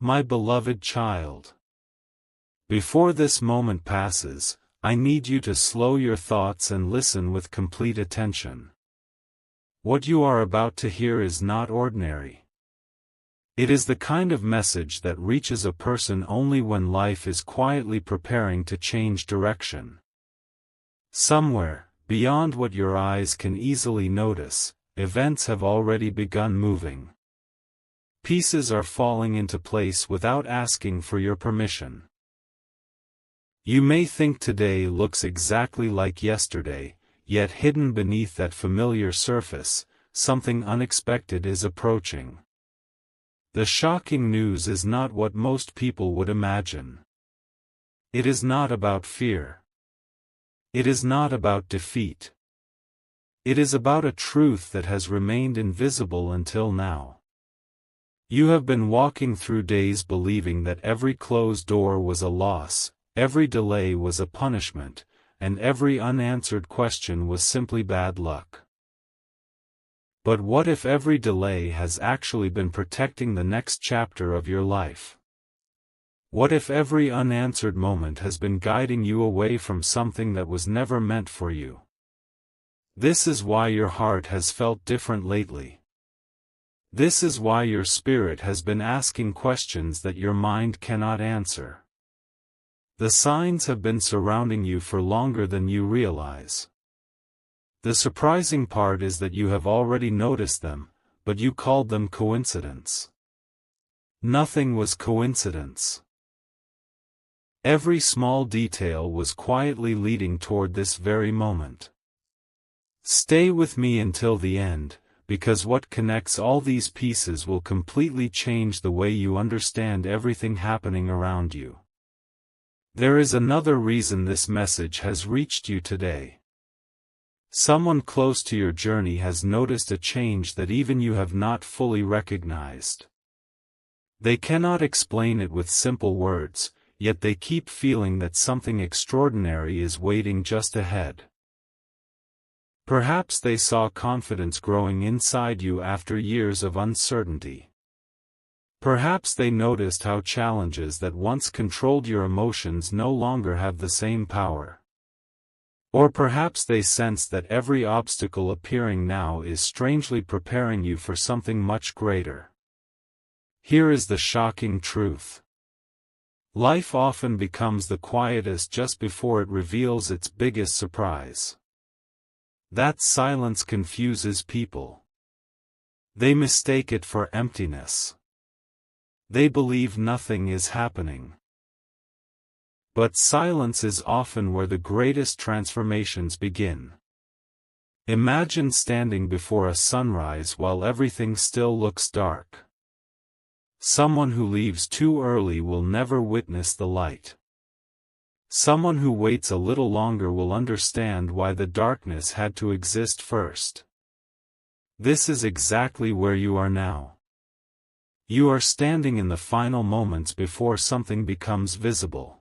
My beloved child. Before this moment passes, I need you to slow your thoughts and listen with complete attention. What you are about to hear is not ordinary. It is the kind of message that reaches a person only when life is quietly preparing to change direction. Somewhere, beyond what your eyes can easily notice, events have already begun moving. Pieces are falling into place without asking for your permission. You may think today looks exactly like yesterday, yet hidden beneath that familiar surface, something unexpected is approaching. The shocking news is not what most people would imagine. It is not about fear. It is not about defeat. It is about a truth that has remained invisible until now. You have been walking through days believing that every closed door was a loss, every delay was a punishment, and every unanswered question was simply bad luck. But what if every delay has actually been protecting the next chapter of your life? What if every unanswered moment has been guiding you away from something that was never meant for you? This is why your heart has felt different lately. This is why your spirit has been asking questions that your mind cannot answer. The signs have been surrounding you for longer than you realize. The surprising part is that you have already noticed them, but you called them coincidence. Nothing was coincidence. Every small detail was quietly leading toward this very moment. Stay with me until the end, because what connects all these pieces will completely change the way you understand everything happening around you. There is another reason this message has reached you today. Someone close to your journey has noticed a change that even you have not fully recognized. They cannot explain it with simple words, yet they keep feeling that something extraordinary is waiting just ahead. Perhaps they saw confidence growing inside you after years of uncertainty. Perhaps they noticed how challenges that once controlled your emotions no longer have the same power. Or perhaps they sense that every obstacle appearing now is strangely preparing you for something much greater. Here is the shocking truth. Life often becomes the quietest just before it reveals its biggest surprise. That silence confuses people. They mistake it for emptiness. They believe nothing is happening. But silence is often where the greatest transformations begin. Imagine standing before a sunrise while everything still looks dark. Someone who leaves too early will never witness the light. Someone who waits a little longer will understand why the darkness had to exist first. This is exactly where you are now. You are standing in the final moments before something becomes visible.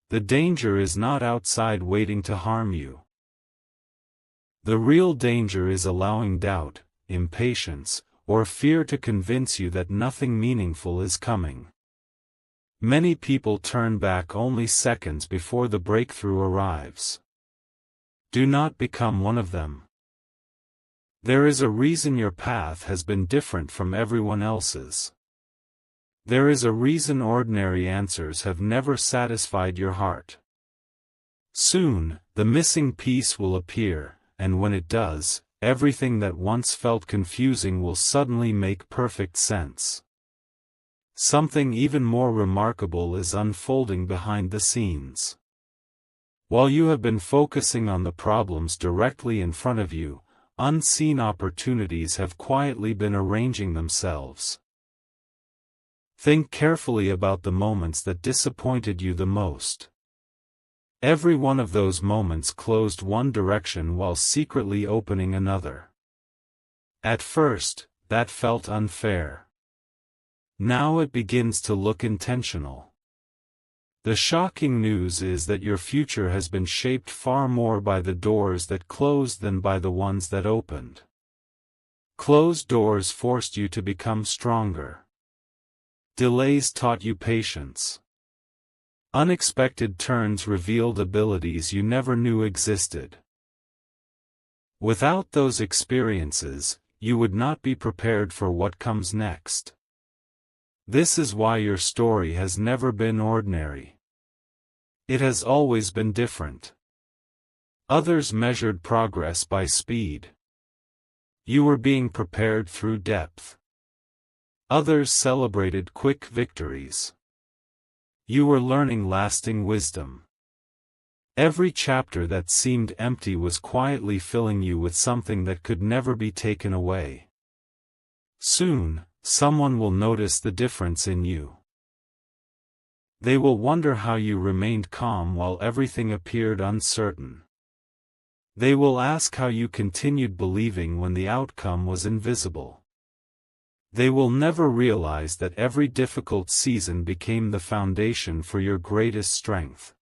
The danger is not outside waiting to harm you. The real danger is allowing doubt, impatience, or fear to convince you that nothing meaningful is coming. Many people turn back only seconds before the breakthrough arrives. Do not become one of them. There is a reason your path has been different from everyone else's. There is a reason ordinary answers have never satisfied your heart. Soon, the missing piece will appear, and when it does, everything that once felt confusing will suddenly make perfect sense. Something even more remarkable is unfolding behind the scenes. While you have been focusing on the problems directly in front of you, unseen opportunities have quietly been arranging themselves. Think carefully about the moments that disappointed you the most. Every one of those moments closed one direction while secretly opening another. At first, that felt unfair. Now it begins to look intentional. The shocking news is that your future has been shaped far more by the doors that closed than by the ones that opened. Closed doors forced you to become stronger. Delays taught you patience. Unexpected turns revealed abilities you never knew existed. Without those experiences, you would not be prepared for what comes next. This is why your story has never been ordinary. It has always been different. Others measured progress by speed. You were being prepared through depth. Others celebrated quick victories. You were learning lasting wisdom. Every chapter that seemed empty was quietly filling you with something that could never be taken away. Soon, someone will notice the difference in you. They will wonder how you remained calm while everything appeared uncertain. They will ask how you continued believing when the outcome was invisible. They will never realize that every difficult season became the foundation for your greatest strength.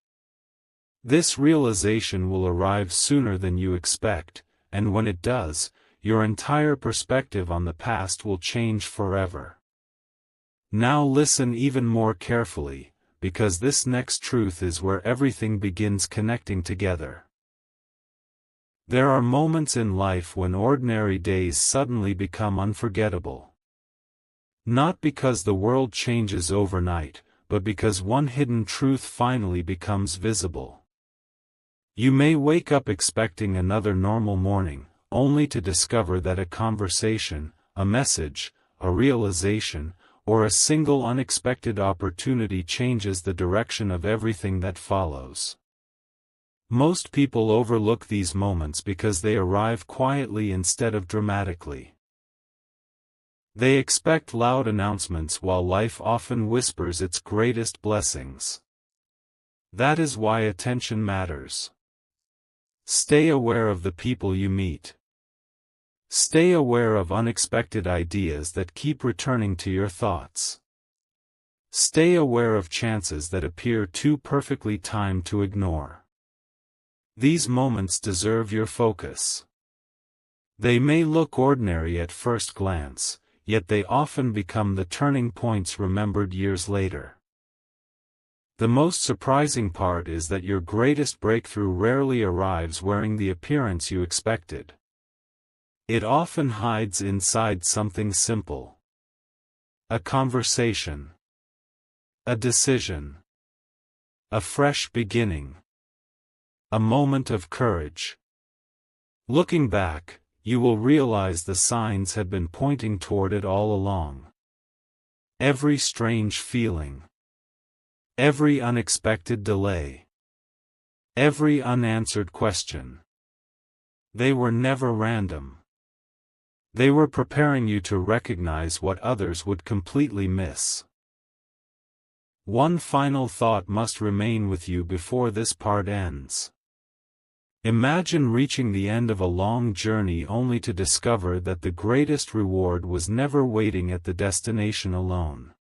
This realization will arrive sooner than you expect, and when it does, your entire perspective on the past will change forever. Now listen even more carefully, because this next truth is where everything begins connecting together. There are moments in life when ordinary days suddenly become unforgettable. Not because the world changes overnight, but because one hidden truth finally becomes visible. You may wake up expecting another normal morning, only to discover that a conversation, a message, a realization, or a single unexpected opportunity changes the direction of everything that follows. Most people overlook these moments because they arrive quietly instead of dramatically. They expect loud announcements while life often whispers its greatest blessings. That is why attention matters. Stay aware of the people you meet. Stay aware of unexpected ideas that keep returning to your thoughts. Stay aware of chances that appear too perfectly timed to ignore. These moments deserve your focus. They may look ordinary at first glance, yet they often become the turning points remembered years later. The most surprising part is that your greatest breakthrough rarely arrives wearing the appearance you expected. It often hides inside something simple. A conversation. A decision. A fresh beginning. A moment of courage. Looking back, you will realize the signs had been pointing toward it all along. Every strange feeling. Every unexpected delay. Every unanswered question. They were never random. They were preparing you to recognize what others would completely miss. One final thought must remain with you before this part ends. Imagine reaching the end of a long journey only to discover that the greatest reward was never waiting at the destination alone.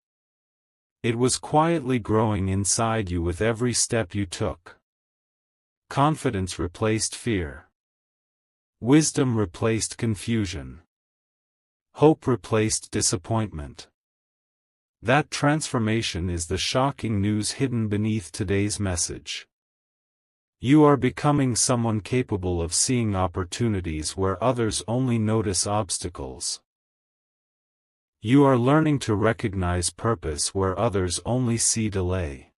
It was quietly growing inside you with every step you took. Confidence replaced fear. Wisdom replaced confusion. Hope replaced disappointment. That transformation is the shocking news hidden beneath today's message. You are becoming someone capable of seeing opportunities where others only notice obstacles. You are learning to recognize purpose where others only see delay.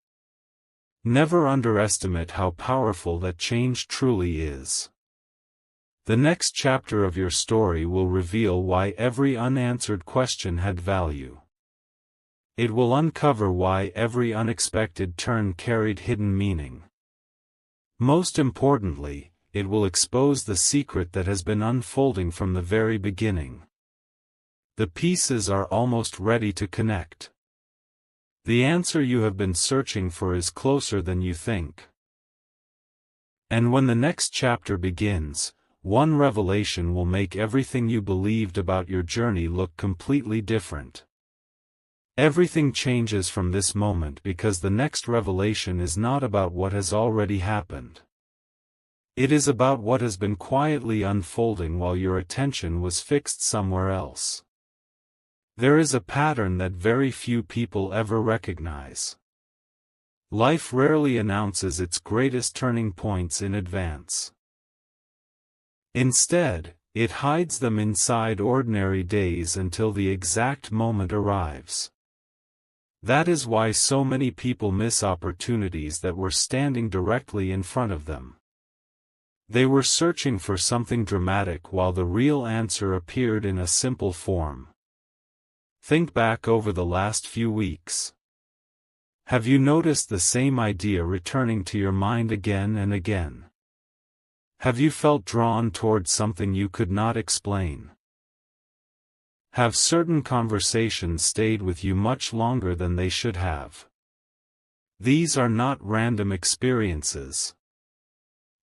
Never underestimate how powerful that change truly is. The next chapter of your story will reveal why every unanswered question had value. It will uncover why every unexpected turn carried hidden meaning. Most importantly, it will expose the secret that has been unfolding from the very beginning. The pieces are almost ready to connect. The answer you have been searching for is closer than you think. And when the next chapter begins, one revelation will make everything you believed about your journey look completely different. Everything changes from this moment because the next revelation is not about what has already happened. It is about what has been quietly unfolding while your attention was fixed somewhere else. There is a pattern that very few people ever recognize. Life rarely announces its greatest turning points in advance. Instead, it hides them inside ordinary days until the exact moment arrives. That is why so many people miss opportunities that were standing directly in front of them. They were searching for something dramatic while the real answer appeared in a simple form. Think back over the last few weeks. Have you noticed the same idea returning to your mind again and again? Have you felt drawn toward something you could not explain? Have certain conversations stayed with you much longer than they should have? These are not random experiences.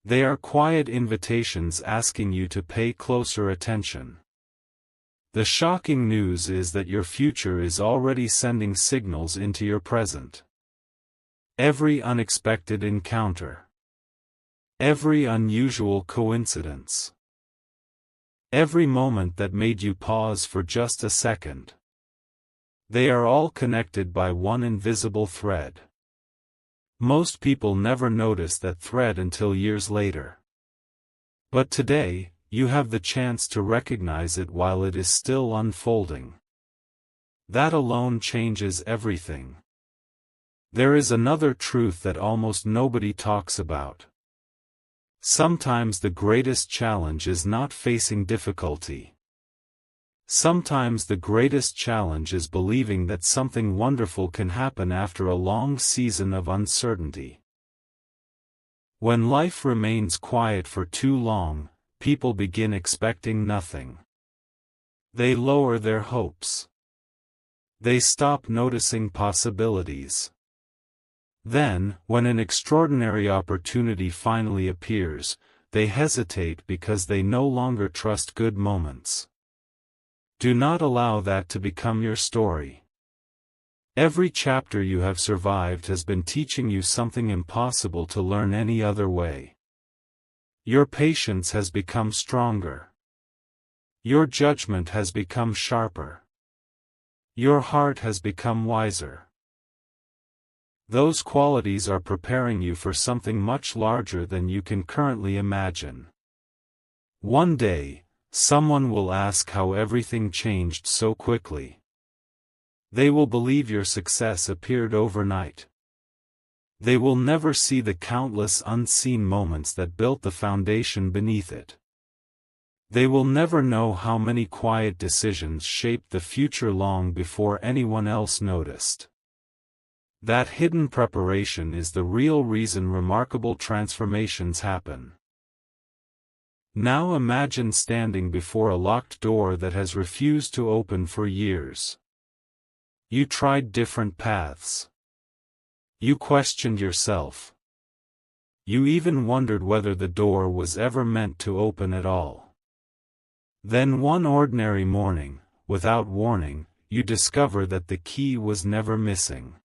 They are quiet invitations asking you to pay closer attention. The shocking news is that your future is already sending signals into your present. Every unexpected encounter. Every unusual coincidence. Every moment that made you pause for just a second. They are all connected by one invisible thread. Most people never notice that thread until years later. But today, you have the chance to recognize it while it is still unfolding. That alone changes everything. There is another truth that almost nobody talks about. Sometimes the greatest challenge is not facing difficulty. Sometimes the greatest challenge is believing that something wonderful can happen after a long season of uncertainty. When life remains quiet for too long, people begin expecting nothing. They lower their hopes. They stop noticing possibilities. Then, when an extraordinary opportunity finally appears, they hesitate because they no longer trust good moments. Do not allow that to become your story. Every chapter you have survived has been teaching you something impossible to learn any other way. Your patience has become stronger. Your judgment has become sharper. Your heart has become wiser. Those qualities are preparing you for something much larger than you can currently imagine. One day, someone will ask how everything changed so quickly. They will believe your success appeared overnight. They will never see the countless unseen moments that built the foundation beneath it. They will never know how many quiet decisions shaped the future long before anyone else noticed. That hidden preparation is the real reason remarkable transformations happen. Now imagine standing before a locked door that has refused to open for years. You tried different paths. You questioned yourself. You even wondered whether the door was ever meant to open at all. Then one ordinary morning, without warning, you discover that the key was never missing.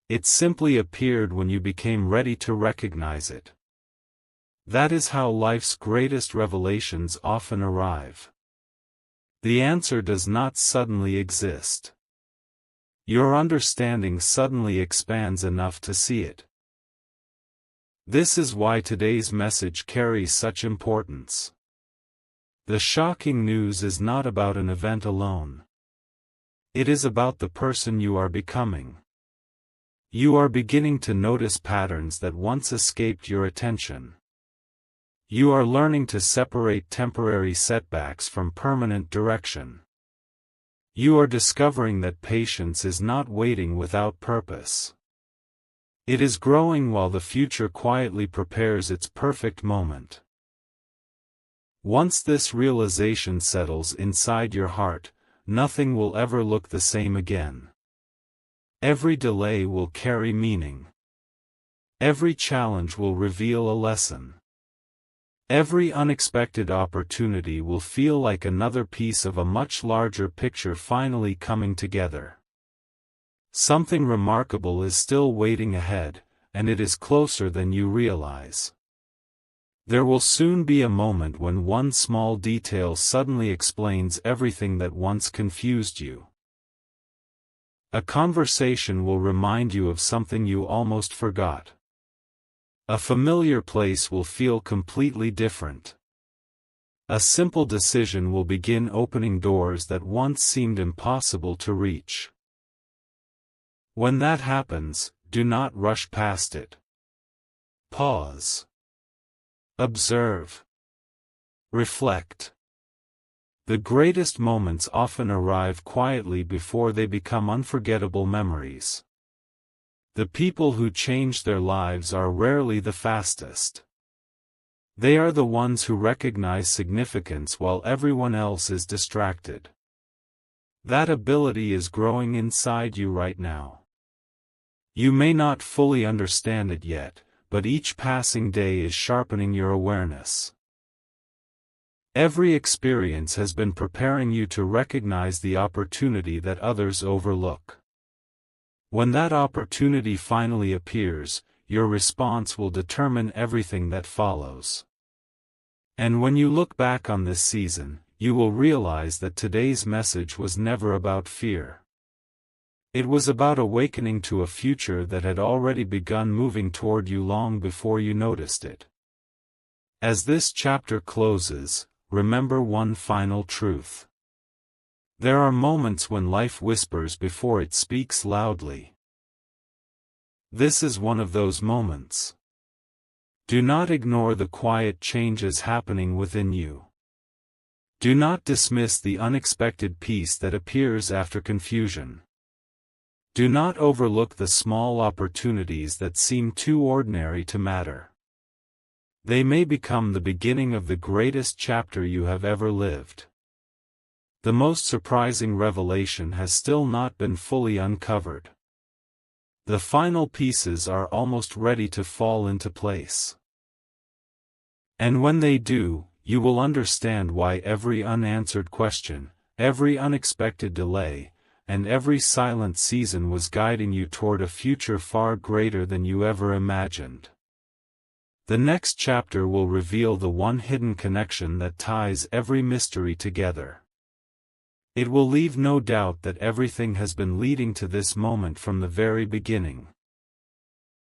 It simply appeared when you became ready to recognize it. That is how life's greatest revelations often arrive. The answer does not suddenly exist. Your understanding suddenly expands enough to see it. This is why today's message carries such importance. The shocking news is not about an event alone. It is about the person you are becoming. You are beginning to notice patterns that once escaped your attention. You are learning to separate temporary setbacks from permanent direction. You are discovering that patience is not waiting without purpose. It is growing while the future quietly prepares its perfect moment. Once this realization settles inside your heart, nothing will ever look the same again. Every delay will carry meaning. Every challenge will reveal a lesson. Every unexpected opportunity will feel like another piece of a much larger picture finally coming together. Something remarkable is still waiting ahead, and it is closer than you realize. There will soon be a moment when one small detail suddenly explains everything that once confused you. A conversation will remind you of something you almost forgot. A familiar place will feel completely different. A simple decision will begin opening doors that once seemed impossible to reach. When that happens, do not rush past it. Pause. Observe. Reflect. The greatest moments often arrive quietly before they become unforgettable memories. The people who change their lives are rarely the fastest. They are the ones who recognize significance while everyone else is distracted. That ability is growing inside you right now. You may not fully understand it yet, but each passing day is sharpening your awareness. Every experience has been preparing you to recognize the opportunity that others overlook. When that opportunity finally appears, your response will determine everything that follows. And when you look back on this season, you will realize that today's message was never about fear. It was about awakening to a future that had already begun moving toward you long before you noticed it. As this chapter closes, remember one final truth. There are moments when life whispers before it speaks loudly. This is one of those moments. Do not ignore the quiet changes happening within you. Do not dismiss the unexpected peace that appears after confusion. Do not overlook the small opportunities that seem too ordinary to matter. They may become the beginning of the greatest chapter you have ever lived. The most surprising revelation has still not been fully uncovered. The final pieces are almost ready to fall into place. And when they do, you will understand why every unanswered question, every unexpected delay, and every silent season was guiding you toward a future far greater than you ever imagined. The next chapter will reveal the one hidden connection that ties every mystery together. It will leave no doubt that everything has been leading to this moment from the very beginning.